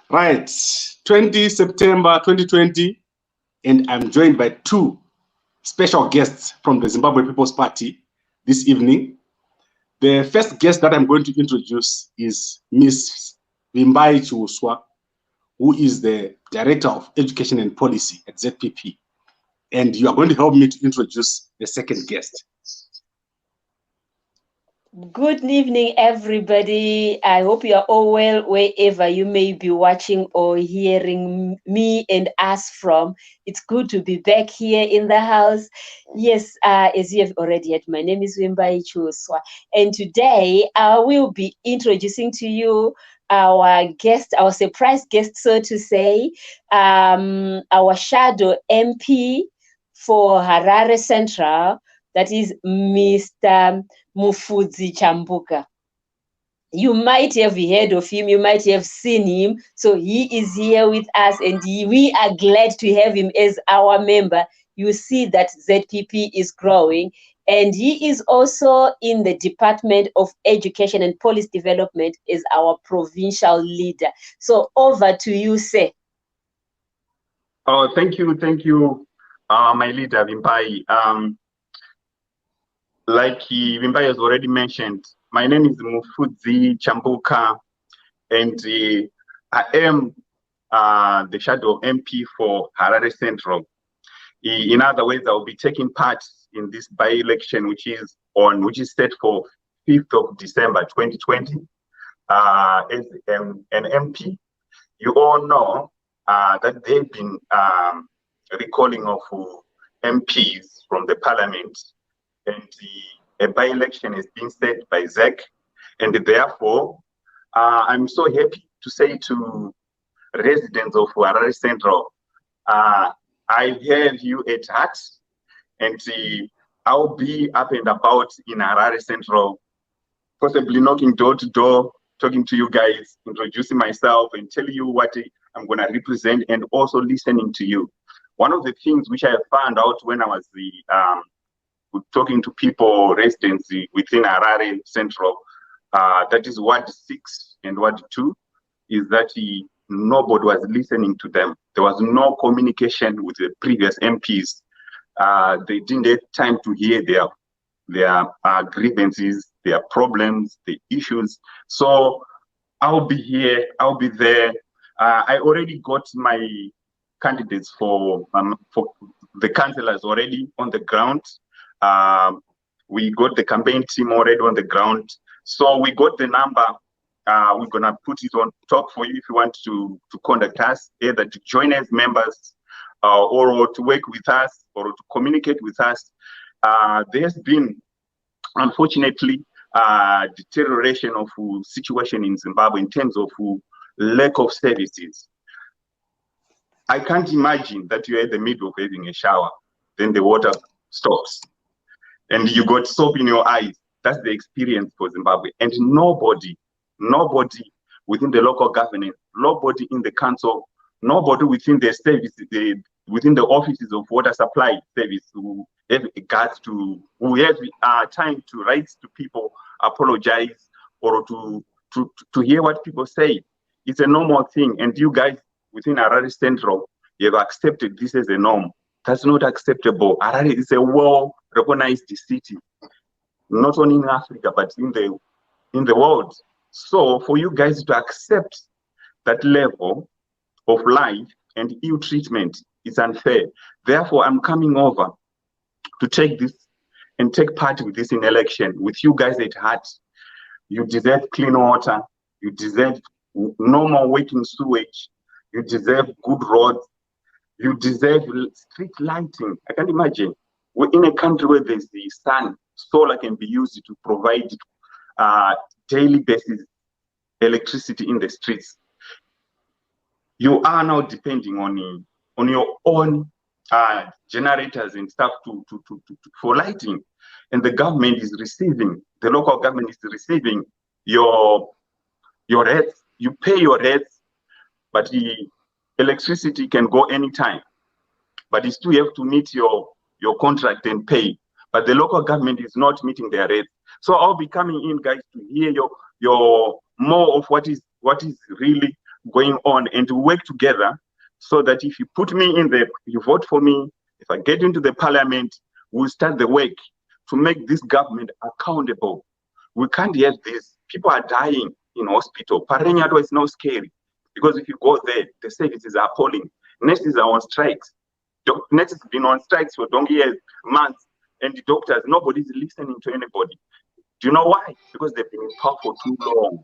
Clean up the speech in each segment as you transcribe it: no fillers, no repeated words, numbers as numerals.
Right, 20 September 2020, and I'm joined by two special guests from the Zimbabwe People's Party this evening. The first guest that I'm going to introduce is Ms. Mufudzi Chambuka, who is the Director of Education and Policy at ZPP. And you are going to help me to introduce the second guest. Good evening, everybody. I hope you are all well wherever you may be watching or hearing me and us from. It's good to be back here in the house. Yes, as you have already heard, my name is Mufudzi Chambuka, and today I will be introducing to you our guest, our surprise guest, so to say, our shadow MP for Harare Central, that is Mr. Mufudzi Chambuka. You might have heard of him, you might have seen him. So he is here with us, and we are glad to have him as our member. You see that ZPP is growing, and he is also in the Department of Education and Policy Development as our provincial leader. So over to you, sir. Oh, thank you, my leader, Mufudzi. Like Mufudzi has already mentioned, my name is Mufudzi Chambuka, and I am the shadow MP for Harare Central. In other words, I will be taking part in this by-election, which is set for 5th of December 2020 as an MP. You all know that they've been recalling of MPs from the parliament, and a by-election is being set by ZEC, and therefore I'm so happy to say to residents of Harare Central, I have you at heart, and I'll be up and about in Harare Central, possibly knocking door to door, talking to you guys, introducing myself and telling you what I'm going to represent, and also listening to you. One of the things which I found out when I was talking to people, residents within Harare Central, that is Ward 6 and Ward 2, is that nobody was listening to them. There was no communication with the previous MPs. They didn't have time to hear their grievances, their problems, the issues. So I'll be here, I'll be there. I already got my candidates for the councillors already on the ground. We got the campaign team already on the ground. So we got the number. We're gonna put it on top for you if you want to contact us, either to join as members or to work with us or to communicate with us. There's been, unfortunately, deterioration of situation in Zimbabwe in terms of lack of services. I can't imagine that you're in the middle of having a shower, then the water stops, and you got soap in your eyes. That's the experience for Zimbabwe. And nobody within the local government, nobody in the council, nobody within the service, within the offices of water supply service who have guts to, who have time to write to people, apologize, or to hear what people say. It's a normal thing. And you guys within Harare Central, you have accepted this as a norm. That's not acceptable. Harare is a well-recognized city, not only in Africa, but in the world. So for you guys to accept that level of life and ill treatment is unfair. Therefore, I'm coming over to take this and take part with this in election with you guys at heart. You deserve clean water. You deserve no more working sewage. You deserve good roads. You deserve street lighting. I can imagine we're in a country where there's the sun, solar can be used to provide daily basis electricity in the streets. You are now depending on your own generators and stuff for lighting, and the government is receiving, the local government is receiving your rates. You pay your rates, but the electricity can go anytime. But you still have to meet your contract and pay. but the local government is not meeting their rates. So I'll be coming in, guys, to hear your more of what is really going on, and to work together so that if you put me in there, you vote for me, if I get into the parliament, we'll start the work to make this government accountable. We can't have this. People are dying in hospital. Parenyato is not scary because if you go there, the services are appalling. Nurses are on strikes. Nurses have been on strikes for donkey years, months, and the doctors, nobody's listening to anybody. Do you know why? Because they've been in power for too long.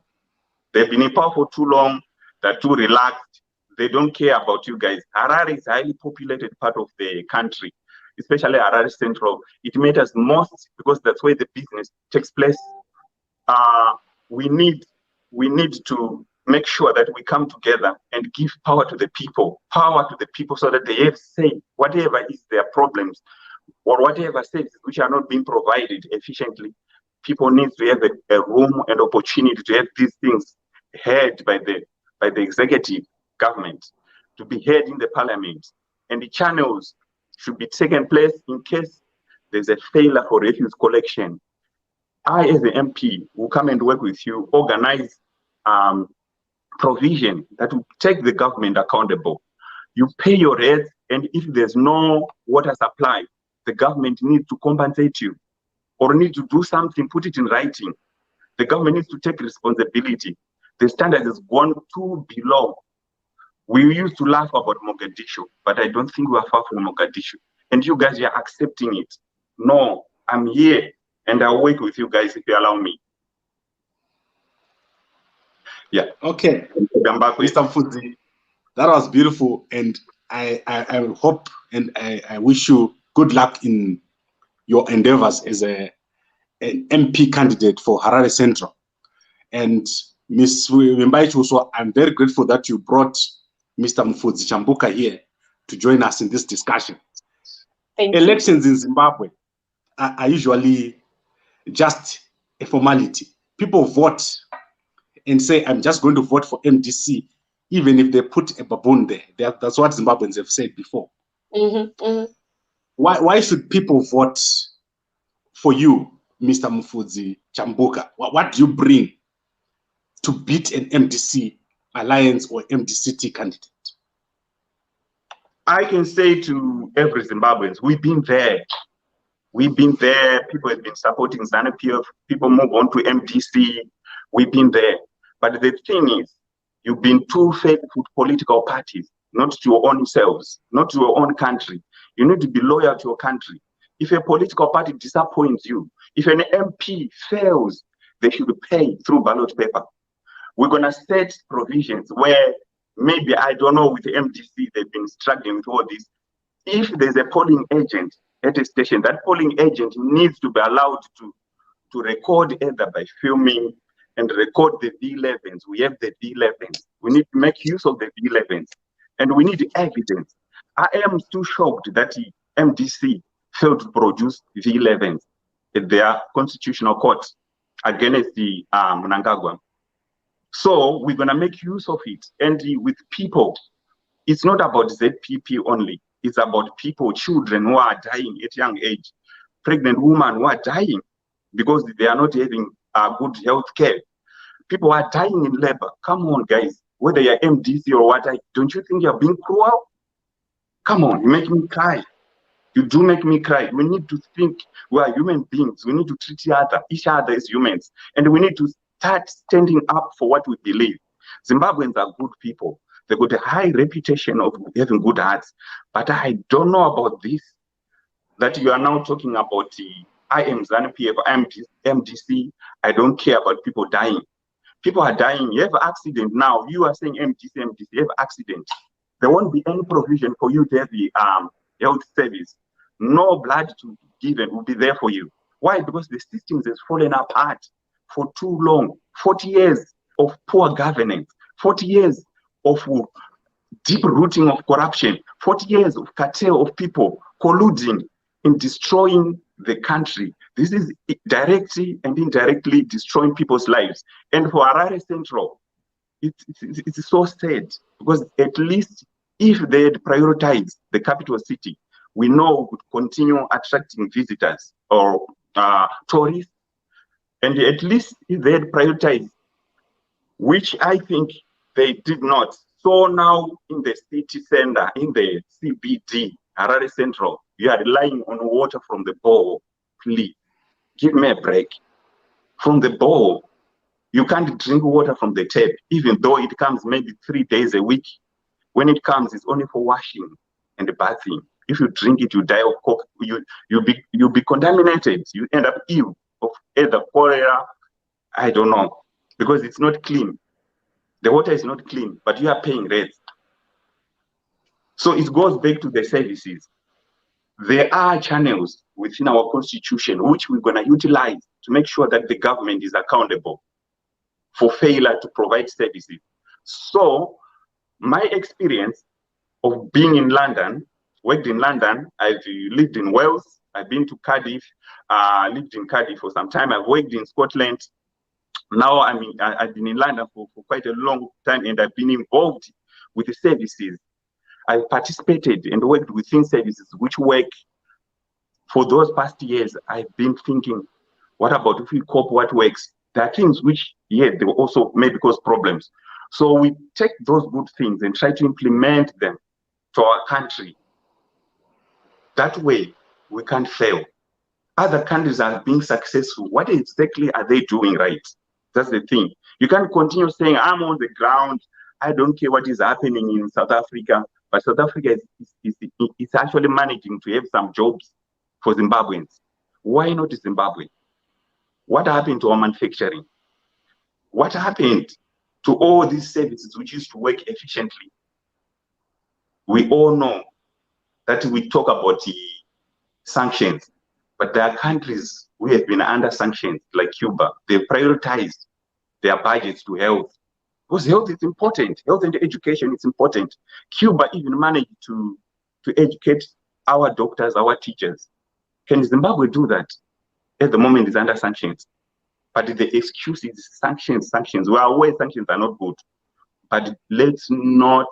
They've been in power for too long. They're too relaxed. They don't care about you guys. Harare is a highly populated part of the country, especially Harare Central. It matters most because that's where the business takes place. We need to make sure that we come together and give power to the people so that they have say whatever is their problems or whatever services which are not being provided efficiently. People need to have a room and opportunity to have these things heard by the executive government, to be heard in the parliament, and the channels should be taken place in case there's a failure for refuse collection. I, as the MP, will come and work with you, organize provision that will take the government accountable. You pay your rates, and if there's no water supply, the government needs to compensate you or need to do something, put it in writing. The government needs to take responsibility. The standard has gone too below. We used to laugh about Mogadishu, but I don't think we are far from Mogadishu. And you guys are accepting it. No, I'm here, and I'll work with you guys if you allow me. Yeah. Okay. Mr. Mufudzi, that was beautiful, and I hope and I wish you good luck in your endeavors as an MP candidate for Harare Central. And Ms. Wimbai, I'm very grateful that you brought Mr. Mufudzi Chambuka here to join us in this discussion. Elections in Zimbabwe are usually just a formality. People vote and say, I'm just going to vote for MDC, even if they put a baboon there. That's what Zimbabweans have said before. Why should people vote for you, Mr. Mufudzi Chambuka? What do you bring to beat an MDC alliance or MDCT candidate? I can say to every Zimbabwean, we've been there. We've been there. People have been supporting ZANU-PF. People move on to MDC. We've been there. But the thing is, you've been too faithful to political parties, not to your own selves, not to your own country. You need to be loyal to your country. If a political party disappoints you, if an MP fails, they should pay through ballot paper. We're going to set provisions where maybe, I don't know, with the MDC, they've been struggling with all this. If there's a polling agent at a station, that polling agent needs to be allowed to record either by filming and record the V11s. We have the V11s. We need to make use of the V11s. And we need evidence. I am too shocked that the MDC failed to produce V11s at their constitutional court against the Mnangagwa. So we're going to make use of it. And with people, it's not about ZPP only. It's about people, children who are dying at young age, pregnant women who are dying because they are not having good health care. People are dying in labor. Come on, guys. Whether you're MDC or what, don't you think you're being cruel? Come on, you make me cry. You do make me cry. We need to think we are human beings. We need to treat each other as humans. And we need to start standing up for what we believe. Zimbabweans are good people. They've got a high reputation of having good hearts. But I don't know about this, that you are now talking about I am ZANU-PF, I am MDC. I don't care about people dying. People are dying. You have an accident now. You are saying MDC, you have an accident. There won't be any provision for you to have the health service. No blood to be given will be there for you. Why? Because the systems has fallen apart for too long. 40 years of poor governance, 40 years of deep rooting of corruption, 40 years of cartel of people colluding in destroying the country. This is directly and indirectly destroying people's lives. And for Harare Central, it's so sad because at least if they had prioritized the capital city, we know would continue attracting visitors or tourists. And at least if they had prioritized, which I think they did not. So now in the city center, in the CBD, Harare Central, you are relying on water from the bowl. Please, give me a break. From the bowl, you can't drink water from the tap, even though it comes maybe 3 days a week. When it comes, it's only for washing and bathing. If you drink it, you die of coke. You'll be contaminated. You end up ill of either cholera, I don't know, because it's not clean. The water is not clean, but you are paying rates. So it goes back to the services. There are channels within our constitution which we're going to utilize to make sure that the government is accountable for failure to provide services. So my experience of being in London, worked in London, I've lived in Wales, I've been to Cardiff, lived in Cardiff for some time, I've worked in Scotland. Now I've been in London for quite a long time, and I've been involved with the services. I've participated and worked within services which work. For those past years, I've been thinking, what about if we cope what works? There are things which, yeah, they will also maybe cause problems. So we take those good things and try to implement them to our country. That way, we can't fail. Other countries are being successful. What exactly are they doing right? That's the thing. You can't continue saying, I'm on the ground, I don't care what is happening in South Africa, but South Africa is actually managing to have some jobs for Zimbabweans. Why not Zimbabwe? What happened to our manufacturing? What happened to all these services which used to work efficiently? We all know that we talk about the sanctions, but there are countries who have been under sanctions, like Cuba. They've prioritized their budgets to health, because health is important. Health and education is important. Cuba even managed to educate our doctors, our teachers. Can Zimbabwe do that? At the moment, it's under sanctions. But the excuse is sanctions, sanctions. We are aware sanctions are not good, but let's not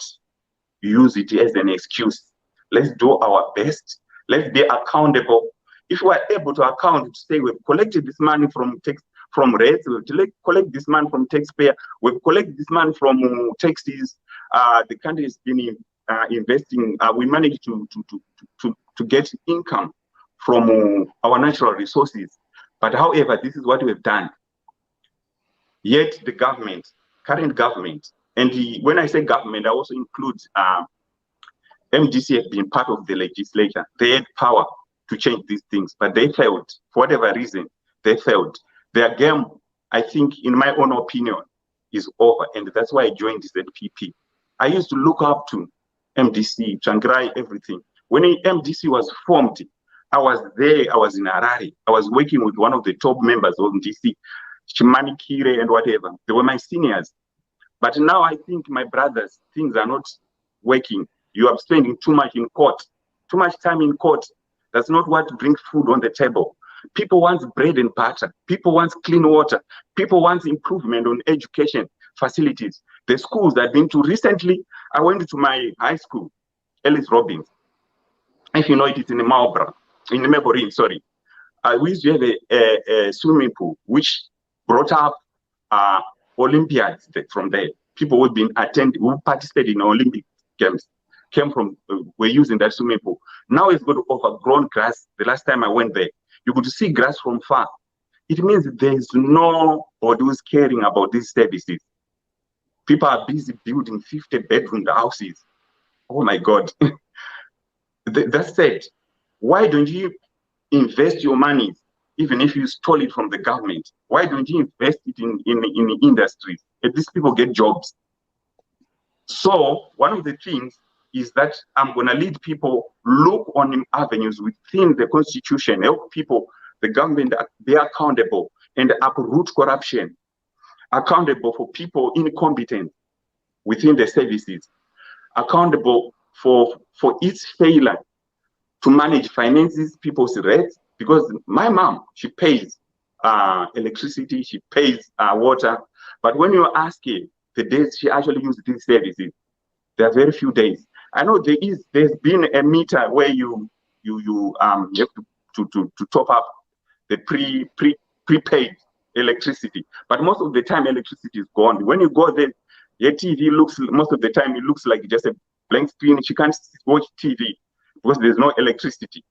use it as an excuse. Let's do our best. Let's be accountable. If we are able to account, to say we've collected this money from rates, we've collect this money from taxpayer, we've collected this money from taxes, the country has been investing, we managed to get income from our natural resources. But however, this is what we've done. Yet the government, current government, and when I say government, I also include MDC have been part of the legislature. They had power to change these things, but they failed. For whatever reason, they failed. Their game, I think, in my own opinion, is over, and that's why I joined ZPP. I used to look up to MDC, Changrai, everything. When MDC was formed, I was there, I was in Harare. I was working with one of the top members of MDC, Chimani Kire and whatever. They were my seniors. But now I think, my brothers, things are not working. You are spending too much in court, too much time in court. That's not what brings food on the table. People want bread and butter. People want clean water. People want improvement on education facilities. The schools I've been to recently, I went to my high school, Ellis Robbins. If you know it, it's in Marlborough, in Maborine, sorry. We used to have a swimming pool, which brought up Olympiads from there. People who participated in Olympic Games were using that swimming pool. Now it's got overgrown grass. The last time I went there, you could see grass from far. It means there's nobody who's caring about these services. People are busy building 50-bedroom houses. Oh my God. That said, why don't you invest your money, even if you stole it from the government? Why don't you invest it in the industries? At least people get jobs. So one of the things is that I'm going to lead people, look on avenues within the constitution, help people, the government, be accountable and uproot corruption, accountable for people incompetent within the services, accountable for its failure to manage finances, people's rates, because my mom, she pays electricity, she pays water, but when you ask her the days she actually uses these services, there are very few days. I know there's been a meter where you you have to top up the prepaid electricity. But most of the time, electricity is gone. When you go there, your TV most of the time it looks like just a blank screen. You can't watch TV because there's no electricity.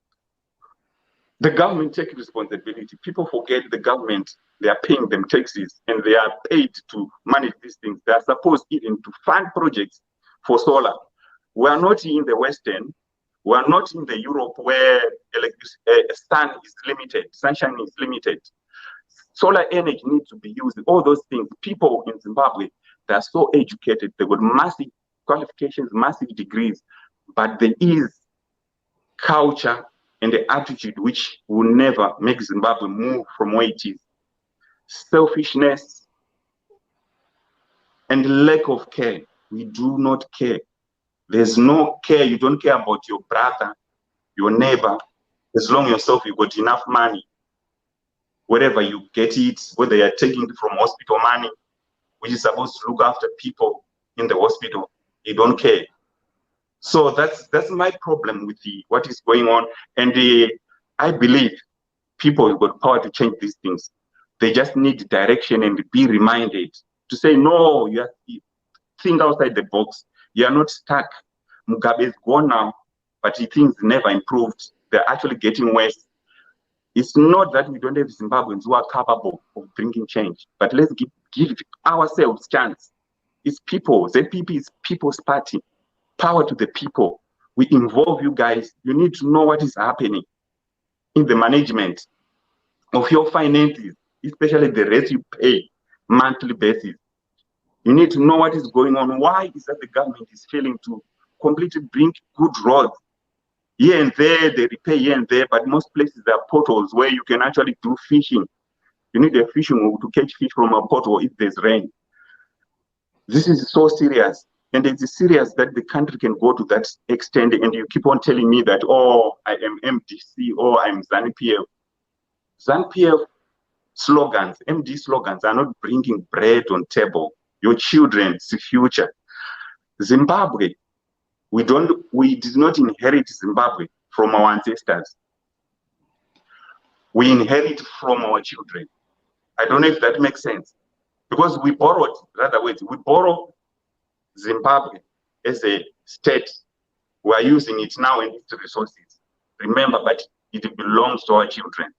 The government takes responsibility. People forget the government, they are paying them taxes and they are paid to manage these things. They are supposed even to fund projects for solar. We are not in the Western, we are not in the Europe where sun is limited, sunshine is limited. Solar energy needs to be used, all those things. People in Zimbabwe, they are so educated, they got massive qualifications, massive degrees, but there is culture and the attitude which will never make Zimbabwe move from where it is. Selfishness and lack of care. We do not care. There's no care. You don't care about your brother, your neighbor. As long as yourself, you got enough money. Wherever you get it, whether you're taking it from hospital money, which is supposed to look after people in the hospital, you don't care. So that's my problem with what is going on. And I believe people have got power to change these things. They just need direction and be reminded to say, no, you have to think outside the box. You are not stuck. Mugabe is gone now, but things never improved. They're actually getting worse. It's not that we don't have Zimbabweans who are capable of bringing change, but let's give ourselves a chance. It's people. ZPP is people's party. Power to the people. We involve you guys. You need to know what is happening in the management of your finances, especially the rate you pay monthly basis. You need to know what is going on. Why is that the government is failing to completely bring good roads? Here and there, they repair here and there, but most places there are portals where you can actually do fishing. You need a fishing hook to catch fish from a portal if there's rain. This is so serious. And it's serious that the country can go to that extent, and you keep on telling me that, oh, I am MDC, or I'm ZANU-PF. ZANU-PF slogans, MD slogans are not bringing bread on table. Your children's future. Zimbabwe, we did not inherit Zimbabwe from our ancestors. We inherit from our children. I don't know if that makes sense. Because we borrowed, rather wait, we borrow Zimbabwe as a state. We are using it now and its resources. Remember, but it belongs to our children.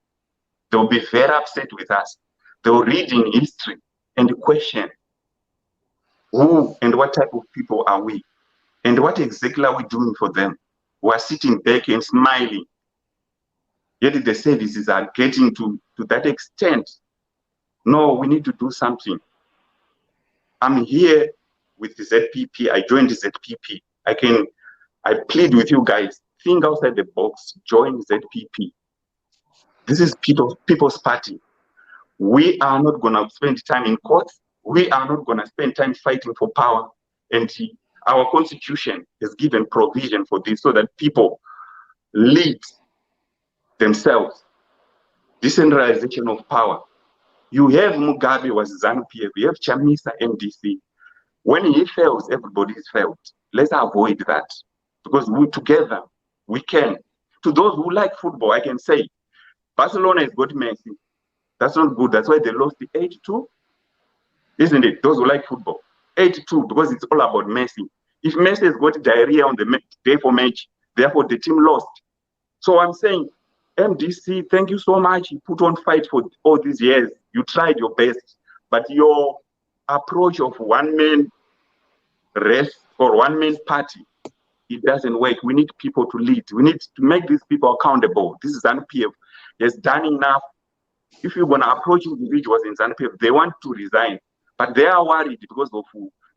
They will be very upset with us. They will read in history and question who and what type of people are we? And what exactly are we doing for them? We are sitting back and smiling. Yet the services are getting to that extent. No, we need to do something. I'm here with the ZPP. I joined the ZPP. I plead with you guys, think outside the box, join ZPP. This is people's party. We are not going to spend time in courts. We are not going to spend time fighting for power. And our constitution has given provision for this so that people lead themselves. Decentralization of power. You have Mugabe was ZANU-PF, you have Chamisa MDC. When he fails, everybody is failed. Let's avoid that. Because together, we can. To those who like football, I can say, Barcelona has got Messi. That's not good. That's why they lost the 8-2. Isn't it? Those who like football. 8-2, because it's all about Messi. If Messi has got diarrhea on the day for match, therefore the team lost. So I'm saying, MDC, thank you so much. You put on fight for all these years. You tried your best. But your approach of one-man race or one-man party, it doesn't work. We need people to lead. We need to make these people accountable. This is ZANU-PF. Has done enough. If you're going to approach individuals in ZANU-PF, they want to resign, but they are worried because of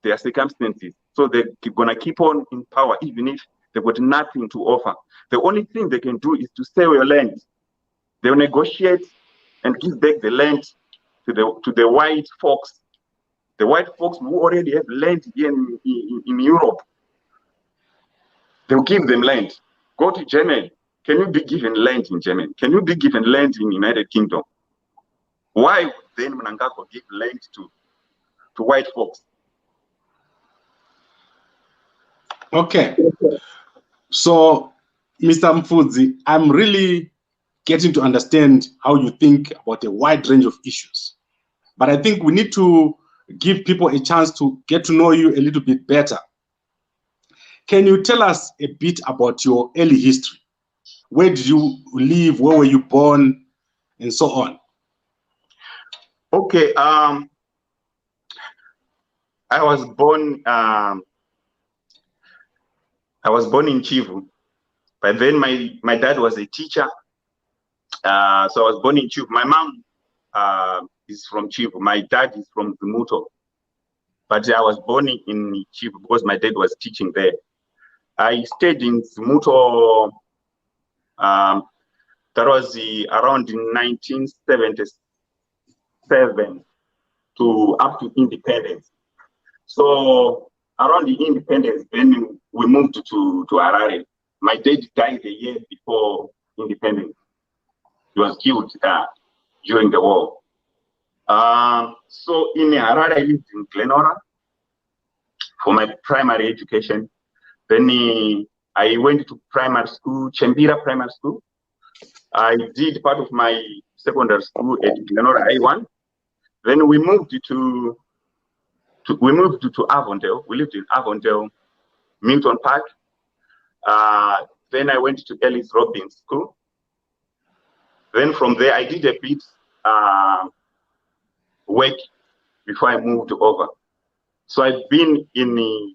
their circumstances. So they're going to keep on in power, even if they've got nothing to offer. The only thing they can do is to sell your land. They'll negotiate and give back the land to the white folks. The white folks who already have land here in Europe. They'll give them land. Go to Germany. Can you be given land in Germany? Can you be given land in United Kingdom? Why would then Mnangagwa give land to white folks? Okay. So Mr. Mufudzi, I'm really getting to understand how you think about a wide range of issues. But I think we need to give people a chance to get to know you a little bit better. Can you tell us a bit about your early history? Where did you live? Where were you born? And so on. Okay. I was born in Chivu, but then my dad was a teacher. So I was born in Chivu. My mom is from Chivu. My dad is from Zimuto. But I was born in Chivu because my dad was teaching there. I stayed in Zimuto. That was around 1977 to up to independence. So around the independence, then we moved to Harare. My dad died a year before independence. He was killed during the war. So in Harare, I lived in Glenora for my primary education. Then I went to primary school, Chembira Primary School. I did part of my secondary school at Glenora I1. Then we moved to Avondale. We lived in Avondale, Milton Park. Then I went to Ellis Robbins School. Then from there, I did a bit work before I moved over. So I've been in the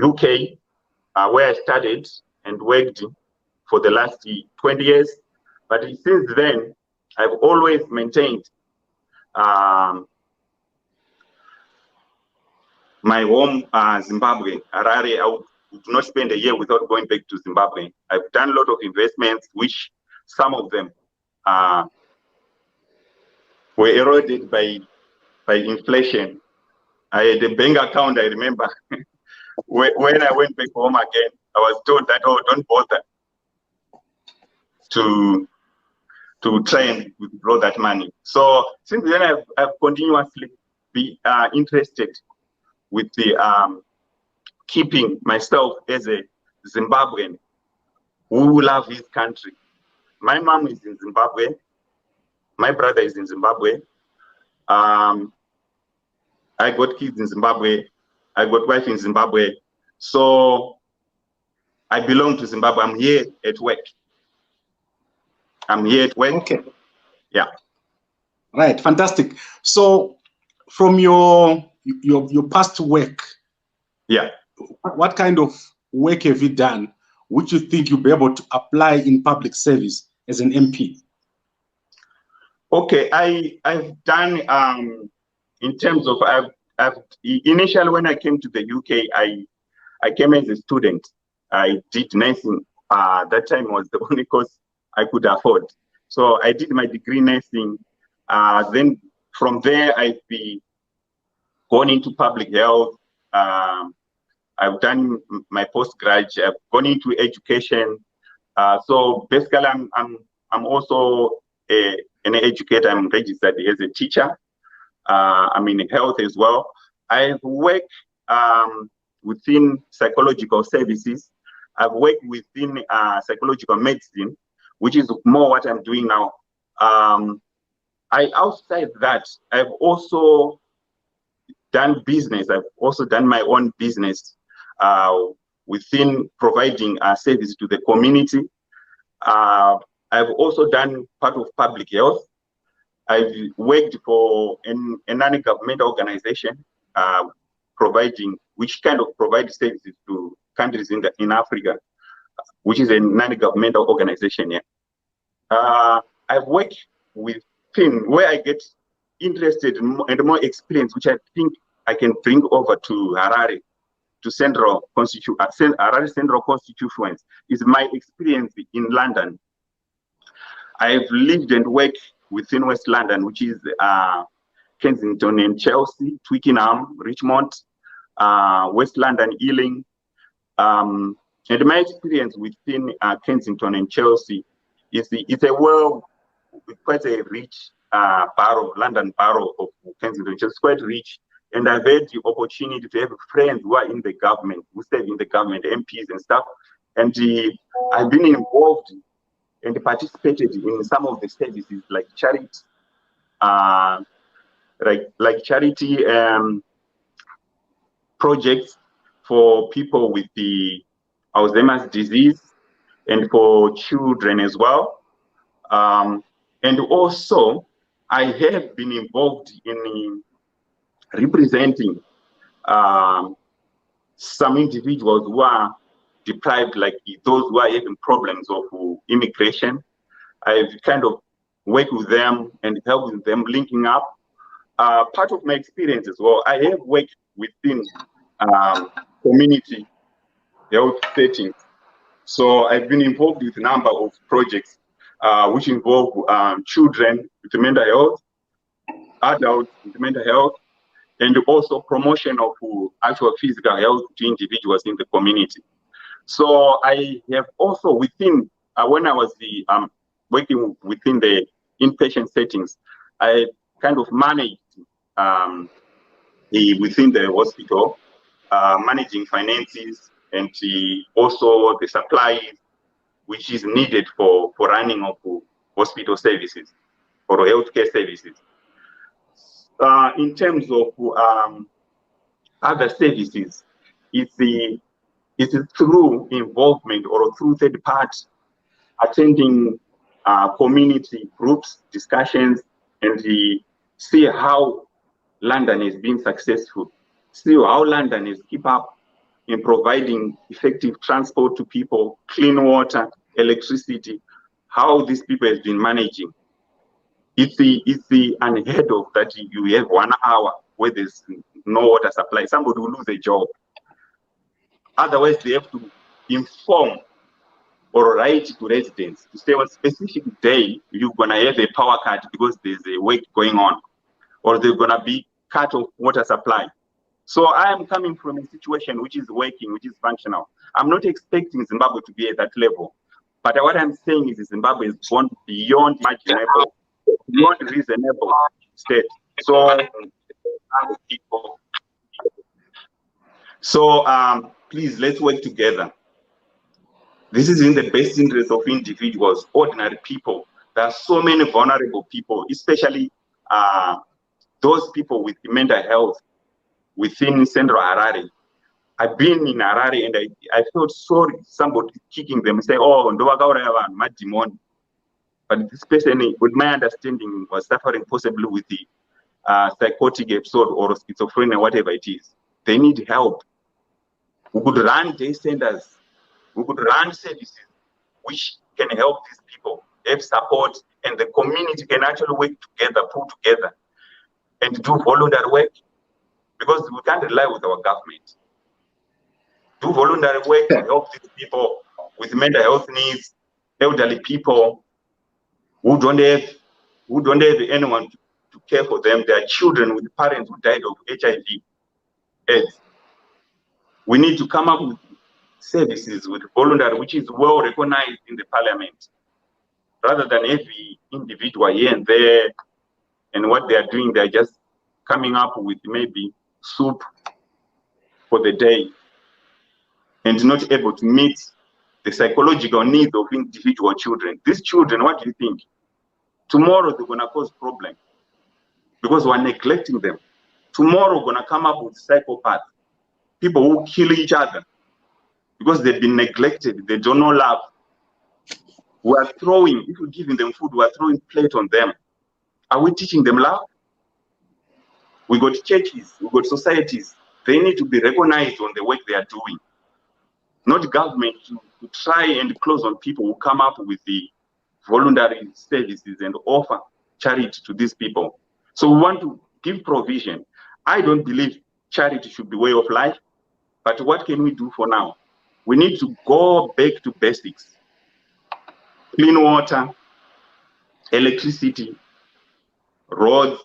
UK, where I studied and worked for the last 20 years. But since then, I've always maintained my home, Zimbabwe, Harare. I would not spend a year without going back to Zimbabwe. I've done a lot of investments, which some of them were eroded by inflation. I had a bank account, I remember. When I went back home again, I was told that, oh, don't bother to try and withdraw that money. So since then, I've continuously been interested with the keeping myself as a Zimbabwean who love his country. My mom is in Zimbabwe. My brother is in Zimbabwe. I got kids in Zimbabwe. I got wife in Zimbabwe. So I belong to Zimbabwe. I'm here at work. Okay. Yeah. Right. Fantastic. So from your past work, yeah, what kind of work have you done which you think you'll be able to apply in public service as an MP? Okay, I've done in terms of I've initially when I came to the UK, I came as a student. I did nursing. That time was the only course I could afford. So I did my degree nursing. Then from there I've been gone into public health. I've done my postgraduate. I've gone into education. So basically, I'm also an educator. I'm registered as a teacher. I'm in health as well. I've worked within psychological services. I've worked within psychological medicine, which is more what I'm doing now. Outside that, I've also done business. I've also done my own business within providing service to the community. I've also done part of public health. I've worked for a non-governmental organization which kind of provides services to countries in Africa, which is a non-governmental organization. Yeah. I've worked within where I get interested and more experience, which I think I can bring over to Harare, to Harare Central Constituents, is my experience in London. I've lived and worked within West London, which is Kensington and Chelsea, Twickenham, Richmond, West London, Ealing. And my experience within Kensington and Chelsea is it's quite a rich London borough of Kensington, Chelsea, quite rich. And I've had the opportunity to have friends who are in the government, who serve in the government, MPs and stuff. And I've been involved and participated in some of the services like charity, like charity projects for people with the Alzheimer's disease and for children as well. And also, I have been involved in representing some individuals who are deprived, like those who are having problems of immigration. I've kind of worked with them and helped with them linking up. Part of my experience as well, I have worked within community health settings. So I've been involved with a number of projects which involve children with mental health, adults with mental health, and also promotion of actual physical health to individuals in the community. So I have also within, when I was working within the inpatient settings, I kind of managed within the hospital, managing finances and also the supplies which is needed for running of hospital services or healthcare services. In terms of other services, it's through involvement or through third parties, attending community groups, discussions, and see how London has been successful, see how London has kept up in providing effective transport to people, clean water, electricity, how these people have been managing. It's unheard of that you have 1 hour where there's no water supply. Somebody will lose a job. Otherwise, they have to inform or write to residents to say on a specific day you're gonna have a power cut because there's a work going on, or they're gonna be cut off water supply. So I am coming from a situation which is working, which is functional. I'm not expecting Zimbabwe to be at that level, but what I'm saying is Zimbabwe has gone beyond imaginable, beyond reasonable state. So please, let's work together. This is in the best interest of individuals, ordinary people. There are so many vulnerable people, especially those people with mental health within Central Harare. I've been in Harare and I felt sorry, somebody kicking them and say, oh, Madimon. But this person, with my understanding, was suffering possibly with the psychotic episode or schizophrenia, whatever it is. They need help. We could run day centers. We could run services which can help these people, have support, and the community can actually work together, pull together, and do voluntary work, because we can't rely with our government. Do voluntary work to help these people with mental health needs, elderly people who don't have anyone to care for them. There are children with parents who died of HIV/AIDS. We need to come up with services with voluntary, which is well recognized in the parliament, rather than every individual here and there, and what they are doing, they're just coming up with maybe soup for the day and not able to meet the psychological needs of individual children. These children, what do you think? Tomorrow they're gonna cause problems because we're neglecting them. Tomorrow we're gonna come up with psychopaths, people who kill each other because they've been neglected, they don't know love. We're throwing, if we're giving them food, we're throwing plate on them. Are we teaching them love? We got churches, we got societies. They need to be recognized on the work they are doing. Not government to try and close on people who come up with the voluntary services and offer charity to these people. So we want to give provision. I don't believe charity should be way of life, but what can we do for now? We need to go back to basics. Clean water, electricity, roads,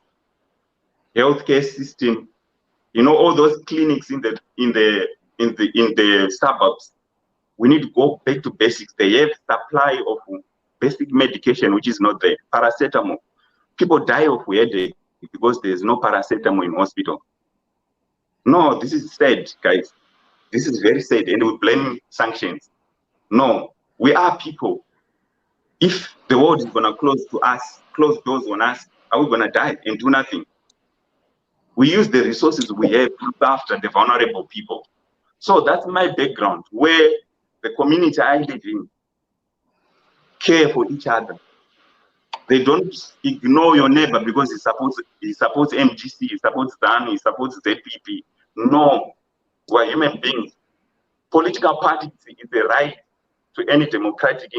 healthcare system, you know, all those clinics in the suburbs. We need to go back to basics. They have supply of basic medication, which is not there. Paracetamol. People die of headache because there's no paracetamol in hospital. No, this is sad, guys. This is very sad, and we blame sanctions. No, we are people. If the world is gonna close doors on us, are we gonna die and do nothing? We use the resources we have to look after the vulnerable people. So that's my background, where the community I live in care for each other. They don't ignore your neighbor because he supports MGC, he supports ZANU, he supports ZPP. No, we're human beings. Political parties is the right to any democratic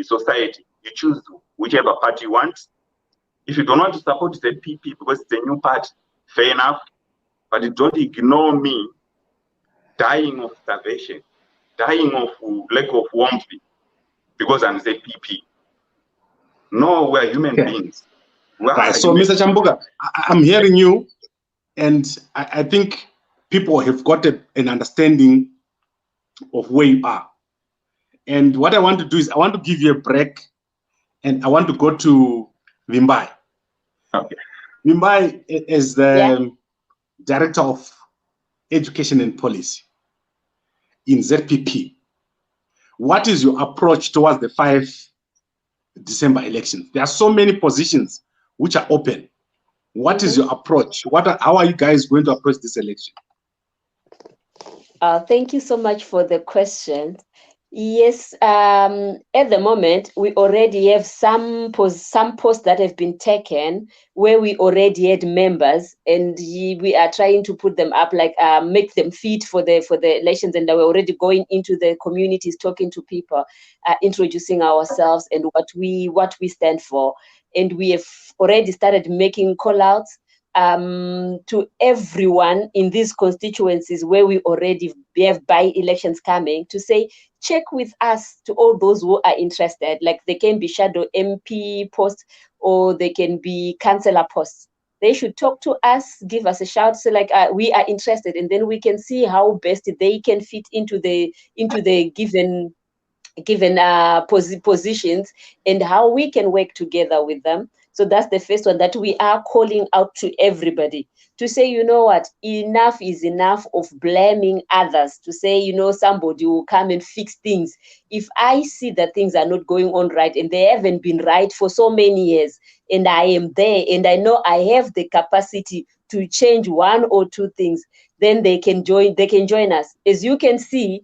society. You choose whichever party you want. If you don't want to support ZPP because it's a new party, fair enough, but don't ignore me dying of starvation, dying of lack of warmth because I'm ZPP. No, we're human beings. Right. So, Mr. Chambuka, I'm hearing you, and I think people have got an understanding of where you are. And what I want to do is I want to give you a break, and I want to go to Vimbai. Okay. Vimbai is the Director of Education and Policy in ZPP. What is your approach towards the 5 December elections? There are so many positions which are open. What is your approach? How are you guys going to approach this election? Thank you so much for the question. Yes, at the moment, we already have some posts that have been taken where we already had members, and we are trying to put them up, like make them fit for the elections, and we're already going into the communities, talking to people, introducing ourselves and what we stand for. And we have already started making call-outs to everyone in these constituencies where we already have by-elections coming, to say, check with us, to all those who are interested. Like, they can be shadow MP posts, or they can be councillor posts. They should talk to us, give us a shout, say like, we are interested, and then we can see how best they can fit into the given positions, and how we can work together with them. So that's the first one, that we are calling out to everybody to say, you know what, enough is enough of blaming others, to say, you know, somebody will come and fix things. If I see that things are not going on right, and they haven't been right for so many years, and I am there, and I know I have the capacity to change 1 or 2 things, then they can join us. As you can see,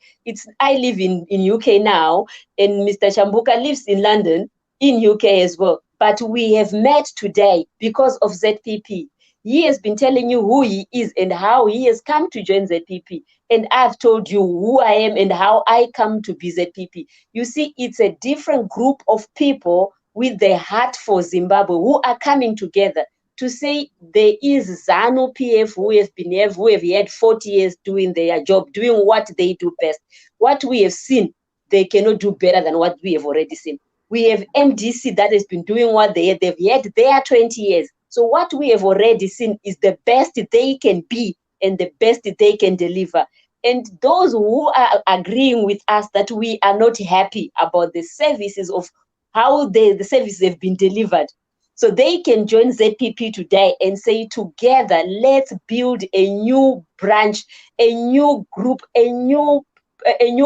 I live in UK now, and Mr. Chambuka lives in London, in UK as well. But we have met today because of ZPP. He has been telling you who he is and how he has come to join ZPP. And I've told you who I am and how I come to be ZPP. You see, it's a different group of people with the heart for Zimbabwe who are coming together to say there is ZANU PF who have had 40 years doing their job, doing what they do best. What we have seen, they cannot do better than what we have already seen. We have MDC that has been doing what they've had their 20 years. So what we have already seen is the best they can be and the best they can deliver. And those who are agreeing with us that we are not happy about the services of how the services have been delivered, so they can join ZPP today and say, together, let's build a new branch, a new group, a new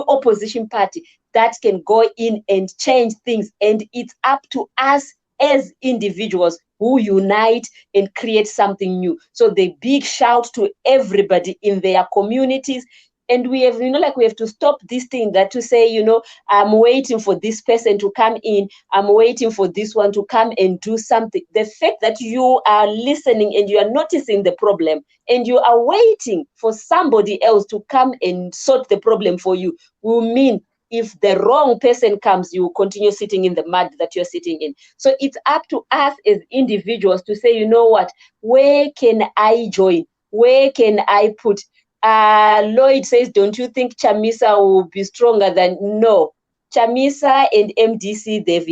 opposition party that can go in and change things. And it's up to us as individuals who unite and create something new. So the big shout to everybody in their communities. And we have, we have to stop this thing that to say, I'm waiting for this person to come in. I'm waiting for this one to come and do something. The fact that you are listening and you are noticing the problem and you are waiting for somebody else to come and sort the problem for you will mean if the wrong person comes, you will continue sitting in the mud that you're sitting in. So it's up to us as individuals to say, you know what, where can I join? Where can I put? Lloyd says, don't you think Chamisa will be stronger than? No. Chamisa and MDC, they've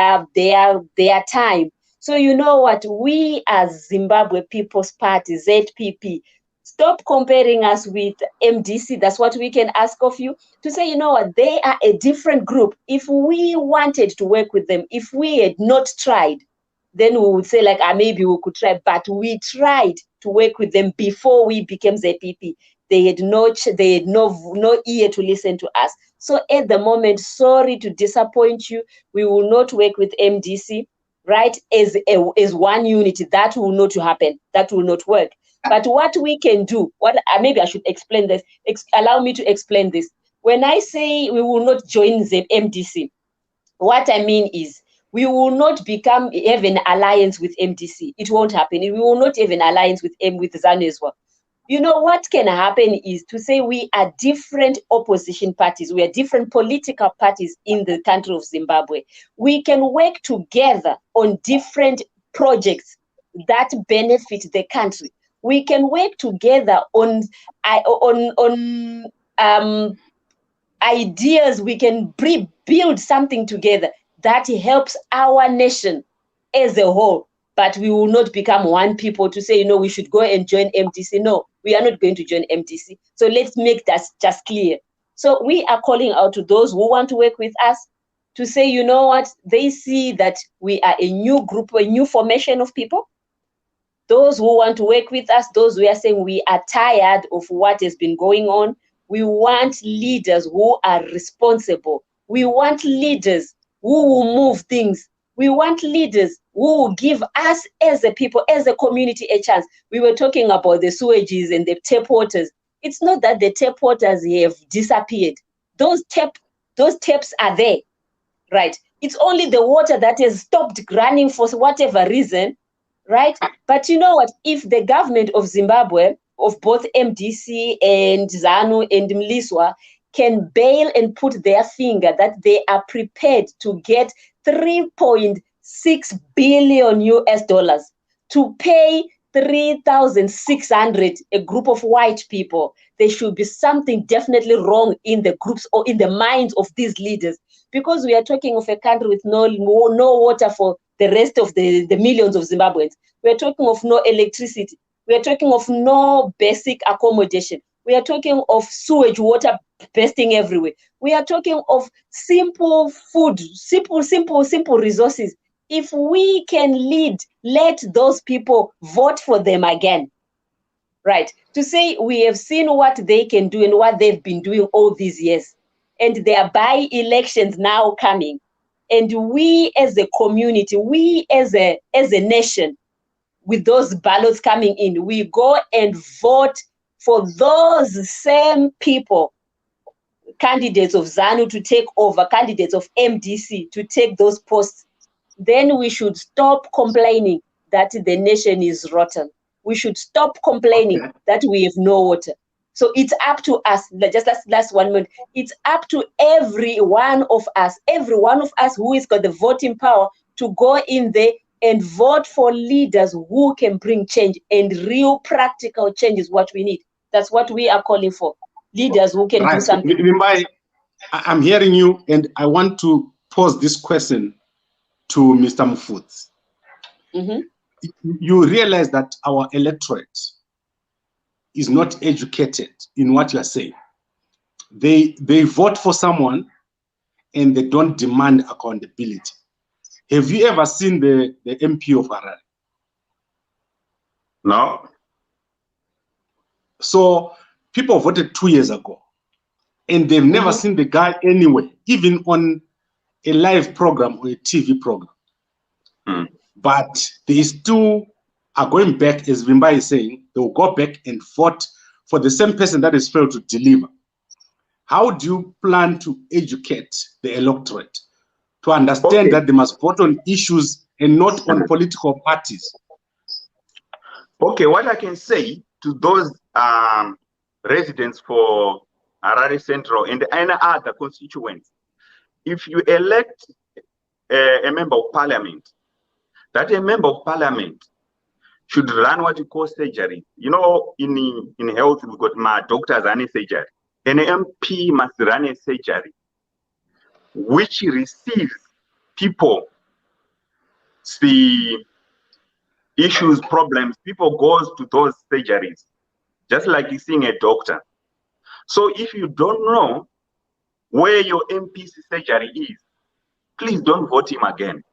had their time. So you know what, we as Zimbabwe People's Party, ZPP, stop comparing us with MDC. That's what we can ask of you, to say, you know what, they are a different group. If we wanted to work with them, if we had not tried, then we would say maybe we could try, but we tried to work with them before we became ZPP. They had no ear to listen to us. So at the moment, sorry to disappoint you, we will not work with MDC, right? As one unit. That will not happen. That will not work. But what we can do, maybe I should explain this. Allow me to explain this. When I say we will not join the MDC, what I mean is we will not have an alliance with MDC. It won't happen. We will not have an alliance with ZANU as well. You know what can happen is to say we are different opposition parties. We are different political parties in the country of Zimbabwe. We can work together on different projects that benefit the country. We can work together on ideas. We can build something together that helps our nation as a whole. But we will not become one people to say, we should go and join MDC. No, we are not going to join MDC. So let's make that just clear. So we are calling out to those who want to work with us to say, you know what, they see that we are a new group, a new formation of people. Those who want to work with us, those who are saying we are tired of what has been going on. We want leaders who are responsible. We want leaders who will move things. We want leaders who will give us as a people, as a community, a chance. We were talking about the sewages and the tap waters. It's not that the tap waters have disappeared. Those taps are there, right? It's only the water that has stopped running for whatever reason, right? But you know what? If the government of Zimbabwe, of both MDC and ZANU and Mliswa, can bail and put their finger that they are prepared to get $3.6 billion to pay 3,600, a group of white people, there should be something definitely wrong in the groups or in the minds of these leaders, because we are talking of a country with no water for the rest of the millions of Zimbabweans. We are talking of no electricity. We are talking of no basic accommodation. We are talking of sewage water bursting everywhere. We are talking of simple food, simple resources. If we can let those people vote for them again, right? To say we have seen what they can do and what they've been doing all these years, and there are by-elections now coming, and we as a community, we as a nation, with those ballots coming in, we go and vote for those same people, candidates of ZANU to take over, candidates of MDC to take those posts, then we should stop complaining that the nation is rotten. We should stop complaining that we have no water. So it's up to us, just last 1 minute, it's up to every one of us who has got the voting power to go in there and vote for leaders who can bring change, and real practical change is what we need. That's what we are calling for. Leaders who can do something. Vimbai, I'm hearing you, and I want to pose this question to Mr. Mufudzi. You realize that our electorate is not educated in what you are saying. They vote for someone and they don't demand accountability. Have you ever seen the MP of Harare? No. So people voted 2 years ago, and they've never seen the guy anywhere, even on a live program or a TV program. But they still are going back, as Vimbai is saying, they will go back and vote for the same person that has failed to deliver. How do you plan to educate the electorate to understand that they must vote on issues and not on political parties? Okay, what I can say to those residents for Harare Central and any other constituents, if you elect a member of parliament, that a member of parliament should run what you call surgery. You know, in health, we've got my doctors and a surgery. An MP must run a surgery which receives people, see issues, problems. People goes to those surgeries, just like you seeing a doctor. So if you don't know where your MP's surgery is, please don't vote him again.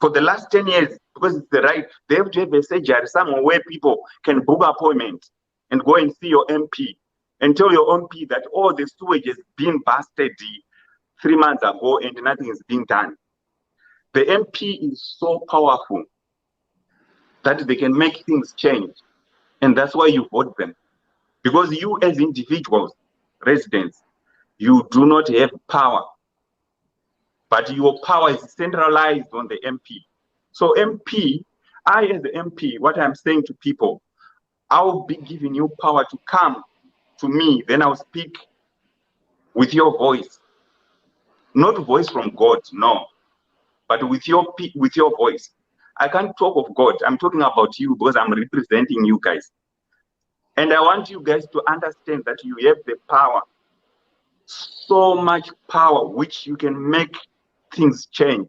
For the last 10 years, because it's the right, they have to have a surgery somewhere where people can book appointment and go and see your MP and tell your MP that all the sewage has been busted 3 months ago and nothing is being done. The MP is so powerful that they can make things change. And that's why you vote them. Because you as individuals, residents, you do not have power. But your power is centralized on the MP. So MP, I as the MP, what I'm saying to people, I'll be giving you power to come to me, then I'll speak with your voice. Not voice from God, no, but with your voice. I can't talk of God, I'm talking about you because I'm representing you guys. And I want you guys to understand that you have the power, so much power, which you can make things change,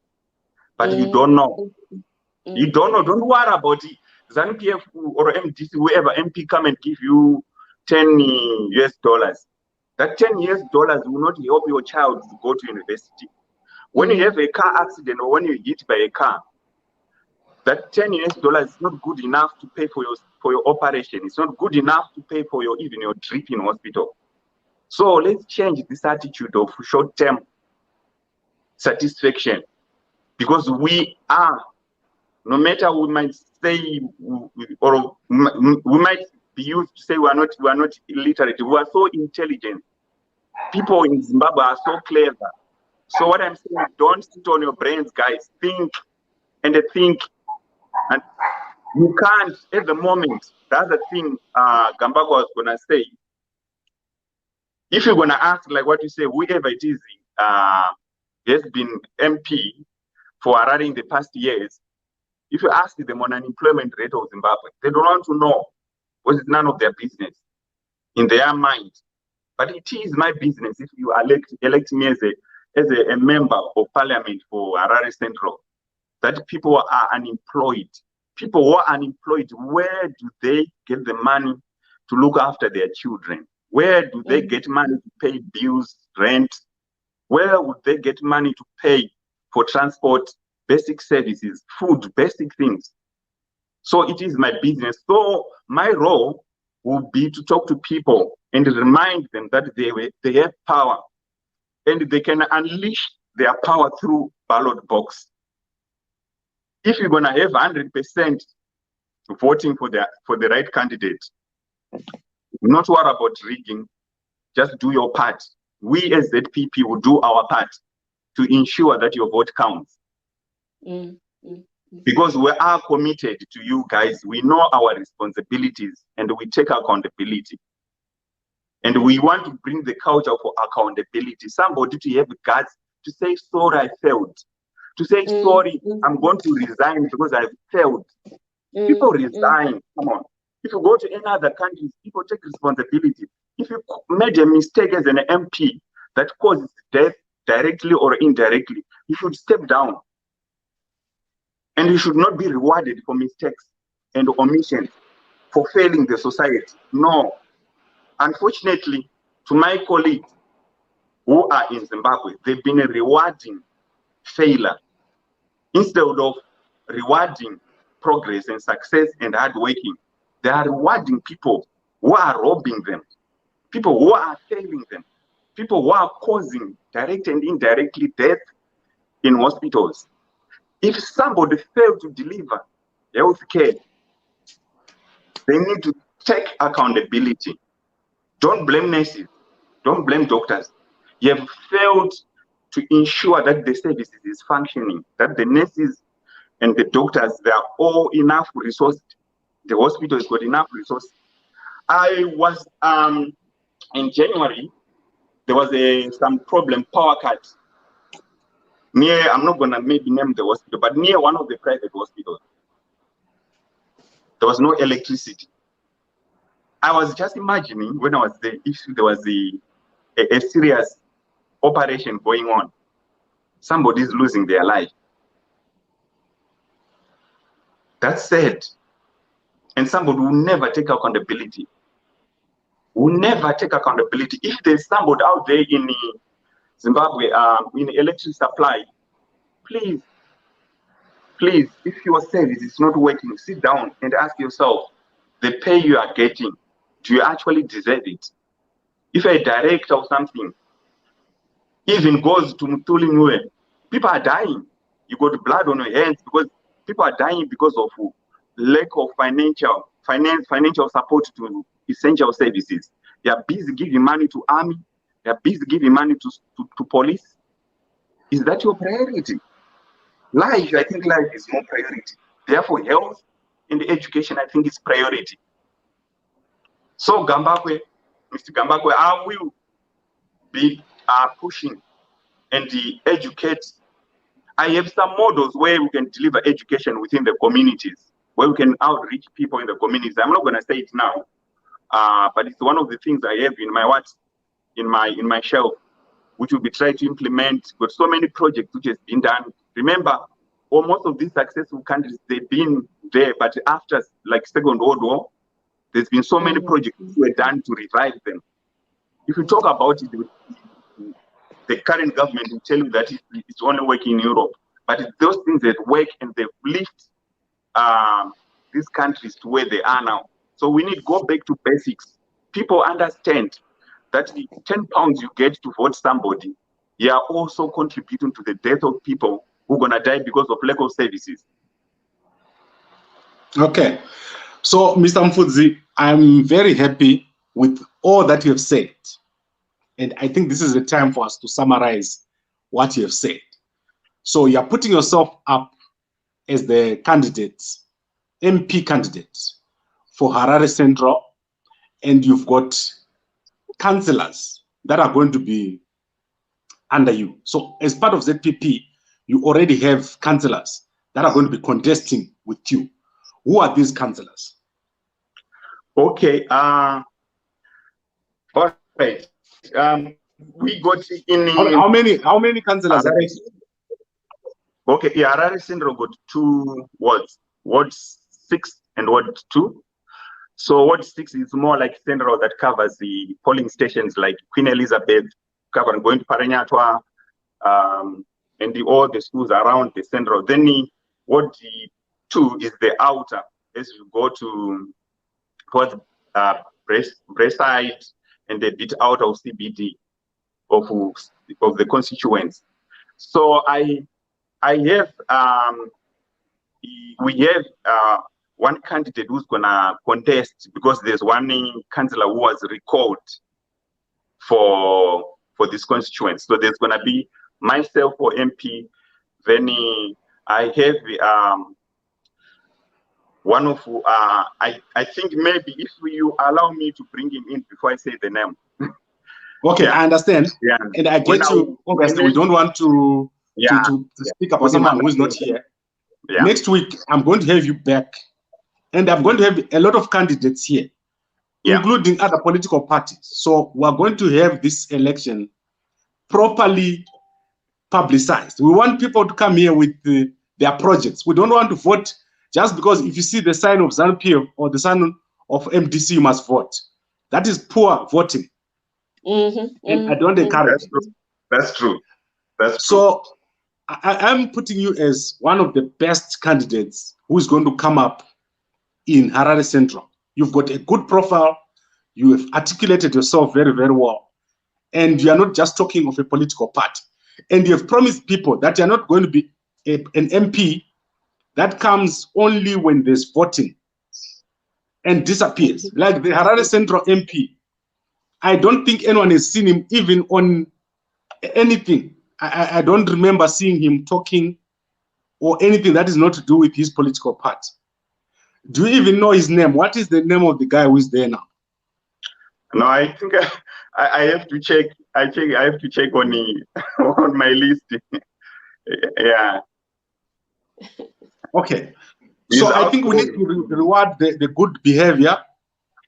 but you don't know. You don't know, don't worry about it. ZPP or MDC, whoever MP come and give you $10 US. That $10 US will not help your child to go to university. When you have a car accident or when you're hit by a car, that $10 US is not good enough to pay for your operation. It's not good enough to pay for even your trip in hospital. So let's change this attitude of short-term satisfaction, because we are, no matter we might say, or we might be used to say we are not illiterate, we are so intelligent. People in Zimbabwe are so clever. So what I'm saying, don't sit on your brains, guys. Think and think. And you can't at the moment. The other thing Gambako was gonna say, if you're gonna ask like what you say, whoever it is has been MP for Harare in the past years, if you ask them on unemployment rate of Zimbabwe, they don't want to know, because it's none of their business in their mind. But it is my business if you elect me as a member of parliament for Harare Central, that people are unemployed. People who are unemployed, where do they get the money to look after their children? Where do they get money to pay bills, rent? Where would they get money to pay for transport, basic services, food, basic things? So it is my business. So my role will be to talk to people and remind them that they have power and they can unleash their power through ballot box. If you're gonna have 100% voting for the right candidate, not worry about rigging, just do your part. We as ZPP will do our part to ensure that your vote counts. Because we are committed to you guys. We know our responsibilities and we take accountability. And we want to bring the culture for accountability. Somebody to have guts to say, sorry, I failed. To say, sorry, I'm going to resign because I failed. People resign, come on. If you go to any other countries, people take responsibility. If you made a mistake as an MP that causes death directly or indirectly, you should step down. And you should not be rewarded for mistakes and omissions, for failing the society. No. Unfortunately, to my colleagues who are in Zimbabwe, they've been rewarding failure instead of rewarding progress and success and hard working. They are rewarding people who are robbing them, people who are failing them, people who are causing direct and indirectly death in hospitals. If somebody failed to deliver health care, they need to take accountability. Don't blame nurses, don't blame doctors. You have failed to ensure that the services is functioning, that the nurses and the doctors, they are all enough resourced. The hospital has got enough resources. I was, in January, there was some problem, power cut. Near, I'm not gonna maybe name the hospital, but near one of the private hospitals, there was no electricity. I was just imagining when I was there, if there was a serious operation going on, somebody's losing their life. That's sad. And somebody will never take accountability. Will never take accountability. If there's somebody out there in Zimbabwe, in electric supply, please, if your service is not working, sit down and ask yourself, the pay you are getting, do you actually deserve it? If a director or something even goes to Mutuli, people are dying. You got blood on your hands because people are dying because of lack of financial support to essential services. They are busy giving money to army. They are busy giving money to police. Is that your priority? Life, I think life is more priority. Therefore, health and education, I think, is priority. So Gambakwe, Mr. Gambakwe, I will be pushing and educate. I have some models where we can deliver education within the communities, where we can outreach people in the communities. I'm not going to say it now, but it's one of the things I have in my shelf, which will be trying to implement. Got so many projects which has been done. Remember, most of these successful countries, they've been there, but after like Second World War, there's been so many projects which were done to revive them. If you talk about it, the current government will tell you that it's only working in Europe, but it's those things that work and they lift these countries to where they are now. So we need to go back to basics. People understand that the 10 pounds you get to vote somebody, you are also contributing to the death of people who are going to die because of lack of services. Okay. So, Mr. Mufudzi, I'm very happy with all that you have said. And I think this is the time for us to summarize what you have said. So you're putting yourself up as the candidate, MP candidate for Harare Central, and you've got councillors that are going to be under you. So as part of ZPP, you already have councillors that are going to be contesting with you. Who are these councillors? Okay. All right. We got in how many councillors? Okay, yeah, Harare Central got 2 wards, Ward 6 and Ward 2. So Ward 6 is more like Central that covers the polling stations like Queen Elizabeth, covering going to Paranyatwa, and all the schools around the Central. Then Ward 2 is the outer as you go towards Braeside and a bit out of CBD of the constituents. So we have one candidate who's gonna contest because there's one councillor who was recalled for this constituent. So there's gonna be myself for MP. Then I have one of I think maybe if you allow me to bring him in before I say the name. Okay, yeah. I understand. Yeah. And I get you. Obviously, we don't want to speak about someone who is not here. Yeah. Next week, I'm going to have you back. And I'm going to have a lot of candidates here, including other political parties. So we're going to have this election properly publicized. We want people to come here with their projects. We don't want to vote just because if you see the sign of ZANU-PF or the sign of MDC, you must vote. That is poor voting. And I don't encourage it. That's true. So I'm putting you as one of the best candidates who is going to come up in Harare Central. You've got a good profile. You have articulated yourself very, very well. And you are not just talking of a political party. And you have promised people that you're not going to be an MP that comes only when there's voting and disappears. Like the Harare Central MP, I don't think anyone has seen him even on anything. I don't remember seeing him talking or anything that is not to do with his political party. Do you even know his name? What is the name of the guy who is there now? No, I think I have to check. I have to check on on my list. Yeah. Okay. So I think we need to reward the good behavior.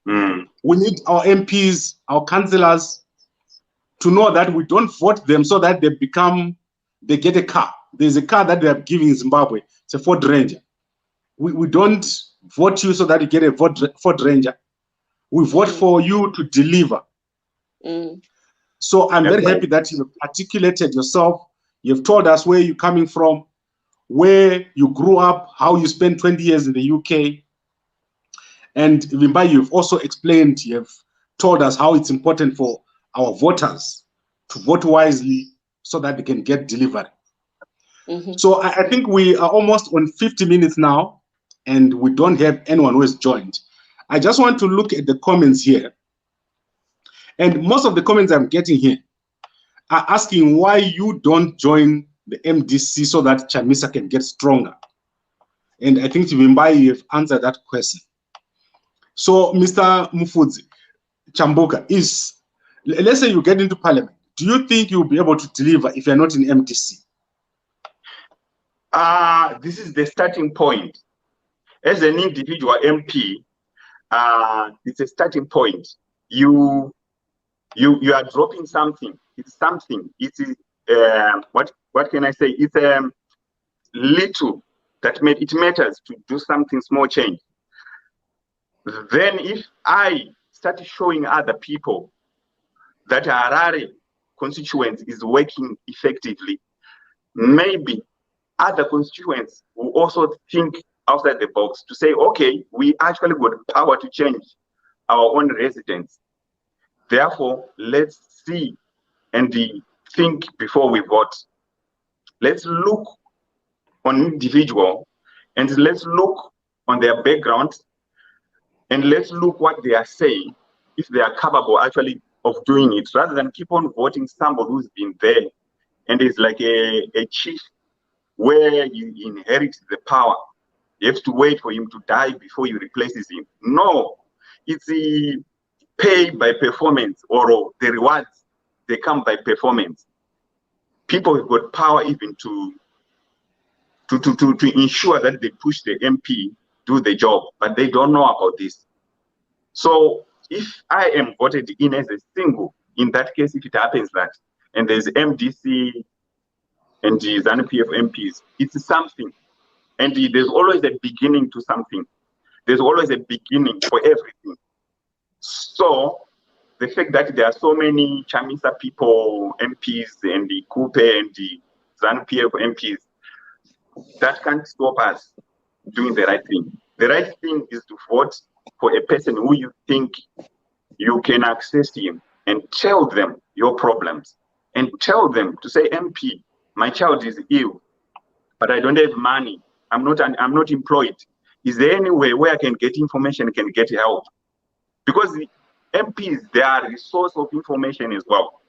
We need our MPs, our councillors to know that we don't vote them so that they get a car. There's a car that they are giving Zimbabwe. It's a Ford Ranger. We don't vote you so that you get a Ford Ranger. We vote for you to deliver. So I'm very happy that you've articulated yourself. You've told us where you're coming from, where you grew up, how you spent 20 years in the UK. And Vimbai, you've also explained, you've told us how it's important for our voters to vote wisely so that they can get delivery. So I think we are almost on 50 minutes now, and we don't have anyone who has joined. I just want to look at the comments here. And most of the comments I'm getting here are asking why you don't join the MDC so that Chamisa can get stronger. And I think Vimbai, you've answered that question. So, Mr. Mufudzi Chambuka, let's say you get into parliament. Do you think you'll be able to deliver if you're not in MDC? This is the starting point. As an individual MP, it's a starting point. You are dropping something. It's something. It's what can I say? It's little that it matters to do something small change. Then if I start showing other people that Harare constituents is working effectively, maybe other constituents will also think outside the box to say, okay, we actually got power to change our own residents. Therefore, let's see and think before we vote. Let's look on individual and let's look on their background and let's look what they are saying, if they are capable actually of doing it, rather than keep on voting somebody who's been there and is like a chief where you inherit the power. You have to wait for him to die before you replaces him. No, it's the pay by performance, or the rewards, they come by performance. People have got power even to ensure that they push the MP do the job, but they don't know about this. So if I am voted in as a single, in that case, if it happens that, and there's MDC and the ZPP MPs, it's something. And there's always a beginning to something. There's always a beginning for everything. So the fact that there are so many Chamisa people, MPs, and the Coupe and the ZPP MPs, that can't stop us doing the right thing. The right thing is to vote for a person who you think you can access him and tell them your problems and tell them to say, MP, my child is ill, but I don't have money. I'm not employed. Is there any way where I can get information, can get help? Because the MPs, they are a source of information as well.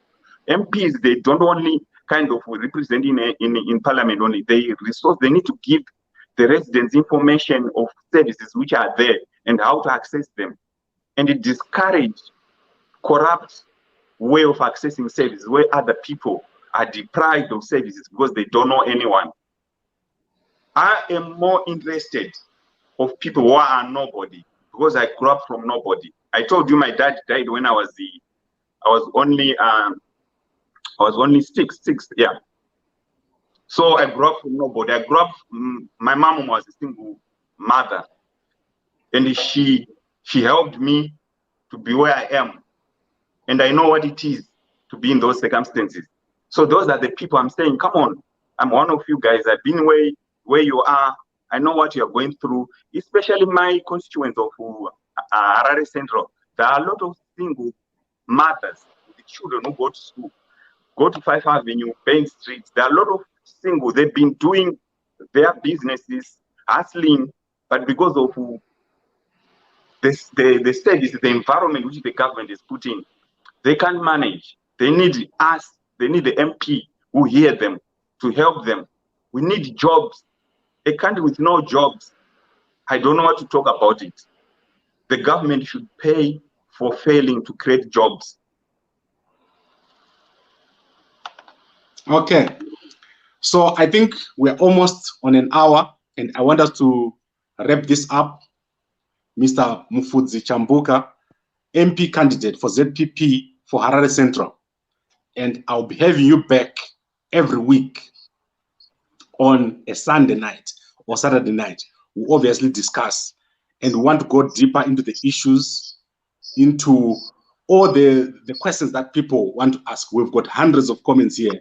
MPs, they don't only kind of represent in parliament only. They need to give the residents information of services which are there and how to access them. And it discourages corrupt way of accessing services where other people are deprived of services because they don't know anyone. I am more interested of people who are nobody, because I grew up from nobody. I told you my dad died when I was only six, yeah. So I grew up from nobody. I grew up, my mom was a single mother, and she helped me to be where I am. And I know what it is to be in those circumstances. So those are the people I'm saying, come on, I'm one of you guys. I've been where you are. I know what you're going through, especially my constituents of Harare Central. There are a lot of single mothers, the children who go to school, go to 5th Avenue, Bain Street. There are a lot of single. They've been doing their businesses, hustling, but because of the service, the environment which the government is putting, they can't manage. They need us. They need the MP who hear them to help them. We need jobs. A country with no jobs, I don't know what to talk about it. The government should pay for failing to create jobs. Okay. So I think we're almost on an hour, and I want us to wrap this up. Mr. Mufudzi Chambuka, MP candidate for ZPP for Harare Central. And I'll be having you back every week on a Sunday night or Saturday night. We'll obviously discuss, and we want to go deeper into the issues, into all the questions that people want to ask. We've got hundreds of comments here,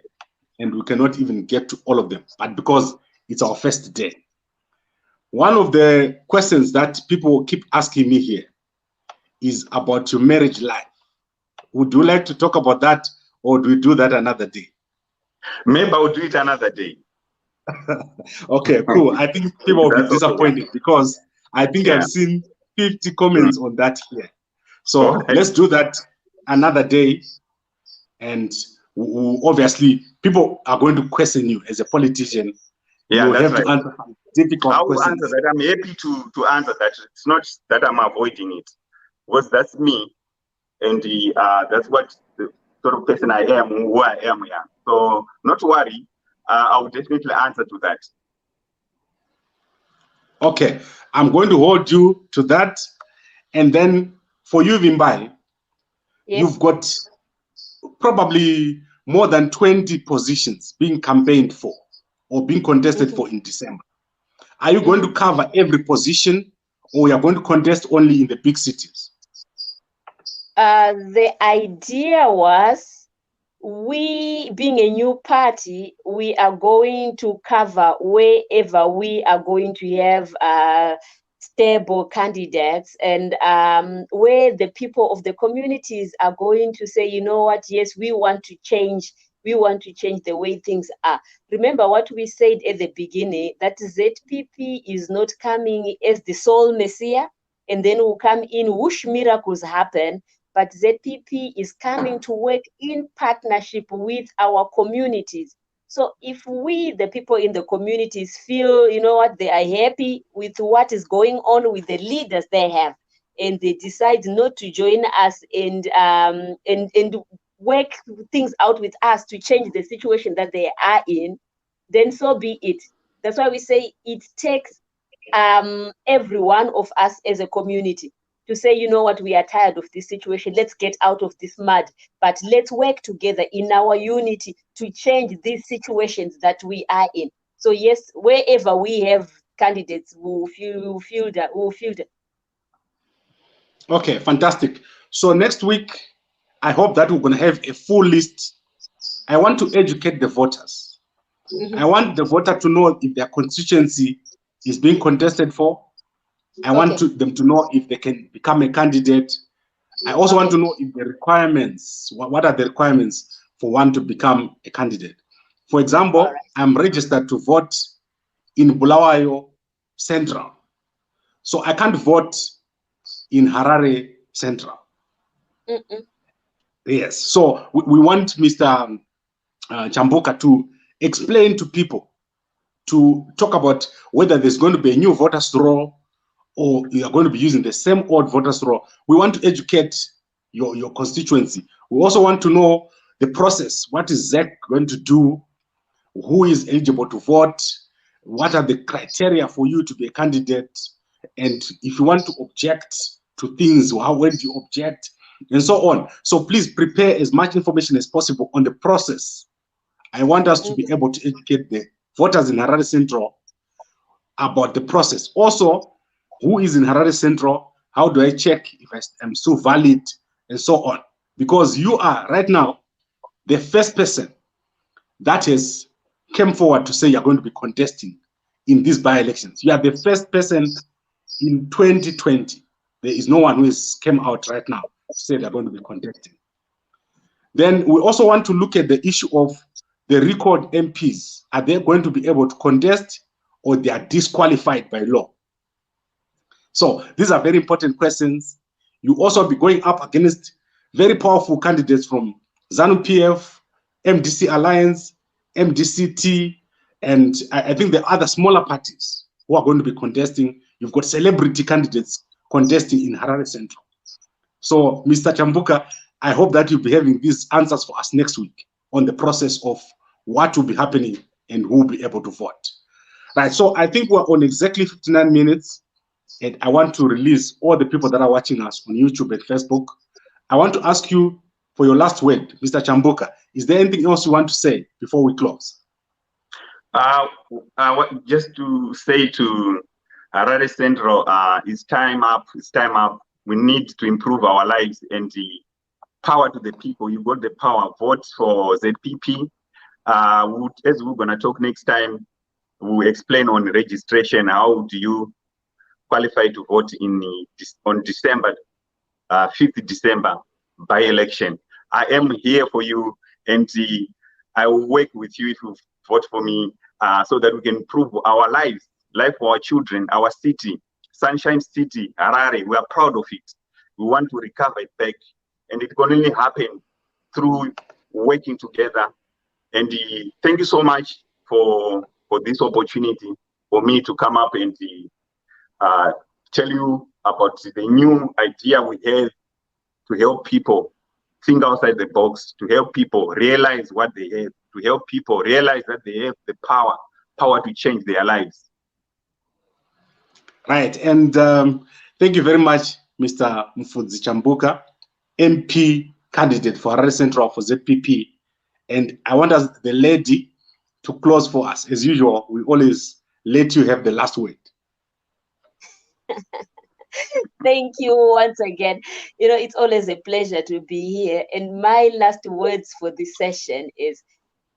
and we cannot even get to all of them, but because it's our first day. One of the questions that people keep asking me here is about your marriage life. Would you like to talk about that, or do we do that another day? Maybe I'll do it another day. Okay, cool. I think people will be disappointed because I think I've seen 50 comments on that here. So let's do that another day. And obviously, people are going to question you as a politician. Yeah, you have to answer some difficult questions. Answer that. I'm happy to answer that. It's not that I'm avoiding it, because that's me, and that's what the sort of person I am, who I am. Yeah. So not to worry. I will definitely answer to that. Okay, I'm going to hold you to that. And then for you, Vimbai, you've got probably more than 20 positions being campaigned for or being contested for in December. Are you going to cover every position, or you are going to contest only in the big cities? The idea was, we being a new party, we are going to cover wherever we are going to have stable candidates, and where the people of the communities are going to say, you know what, yes, we want to change the way things are. Remember what we said at the beginning, that ZPP is not coming as the sole messiah and then will come in, whoosh, miracles happen. But ZPP is coming to work in partnership with our communities. So if we, the people in the communities, feel, you know what, they are happy with what is going on with the leaders they have, and they decide not to join us and work things out with us to change the situation that they are in, then so be it. That's why we say it takes every one of us as a community to say, you know what, we are tired of this situation. Let's get out of this mud, but let's work together in our unity to change these situations that we are in. So yes, wherever we have candidates, we'll feel that. Okay, fantastic. So next week, I hope that we're going to have a full list. I want to educate the voters. I want the voter to know if their constituency is being contested for. I want them to know if they can become a candidate. I also want to know if the requirements, what are the requirements for one to become a candidate. For example, I'm registered to vote in Bulawayo Central. So I can't vote in Harare Central. Yes, so we want Mr. Chambuka to explain to people, to talk about whether there's going to be a new voters roll or you are going to be using the same old voters roll. We want to educate your constituency. We also want to know the process. What is ZEC going to do? Who is eligible to vote? What are the criteria for you to be a candidate? And if you want to object to things, when do you object? And so on. So please prepare as much information as possible on the process. I want us to be able to educate the voters in Harare Central about the process. Also, who is in Harare Central? How do I check if I'm still valid? And so on. Because you are right now the first person that has came forward to say you're going to be contesting in these by-elections. You are the first person in 2020. There is no one who has came out right now to say they're going to be contesting. Then we also want to look at the issue of the recalled MPs. Are they going to be able to contest, or they are disqualified by law? So these are very important questions. You also be going up against very powerful candidates from ZANU-PF, MDC Alliance, MDCT, and I think the other smaller parties who are going to be contesting. You've got celebrity candidates contesting in Harare Central. So, Mr. Chambuka, I hope that you'll be having these answers for us next week on the process of what will be happening and who will be able to vote. Right, so I think we're on exactly 59 minutes, and I want to release all the people that are watching us on YouTube and Facebook. I want to ask you for your last word, Mr. Chambuka. Is there anything else you want to say before we close? Just to say to Harare Central, it's time up. It's time up. We need to improve our lives, and the power to the people. You got the power. Vote for ZPP. As we're gonna talk next time, we'll explain on registration. How do you qualify to vote on December 5th December by-election? I am here for you, and I will work with you if you vote for me, so that we can improve our life for our children, our city, Sunshine City, Harare. We are proud of it. We want to recover it back, and it can only happen through working together. And thank you so much for this opportunity for me to come up and tell you about the new idea we have to help people think outside the box, to help people realize what they have, to help people realize that they have the power to change their lives. Right, and thank you very much, Mr. Mufudzi Chambuka, MP candidate for Harare Central for ZPP. And I want us, the lady, to close for us. As usual, we always let you have the last word. Thank you once again. You know, it's always a pleasure to be here. And my last words for this session is,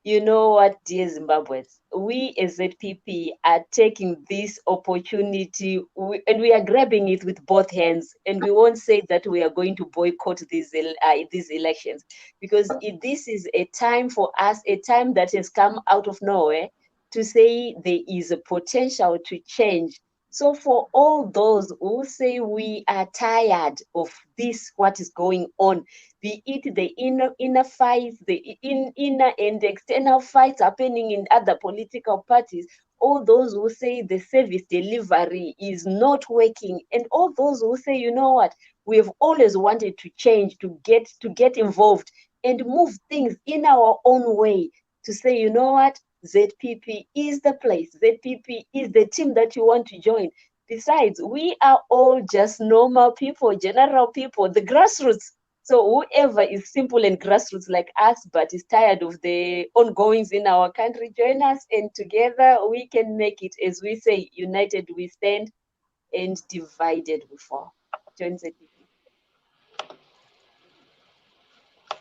you know what, dear Zimbabweans, we as ZPP are taking this opportunity and we are grabbing it with both hands. And we won't say that we are going to boycott these elections, because this is a time for us, a time that has come out of nowhere to say there is a potential to change. So for all those who say we are tired of this, what is going on, be it the inner fights, the inner and external fights happening in other political parties, all those who say the service delivery is not working, and all those who say, you know what, we have always wanted to change, to get involved and move things in our own way, to say, you know what, ZPP is the place, ZPP is the team that you want to join. Besides, we are all just normal people, general people, the grassroots. So whoever is simple and grassroots like us, but is tired of the ongoings in our country, join us, and together we can make it. As we say, united we stand and divided we fall. Join ZPP.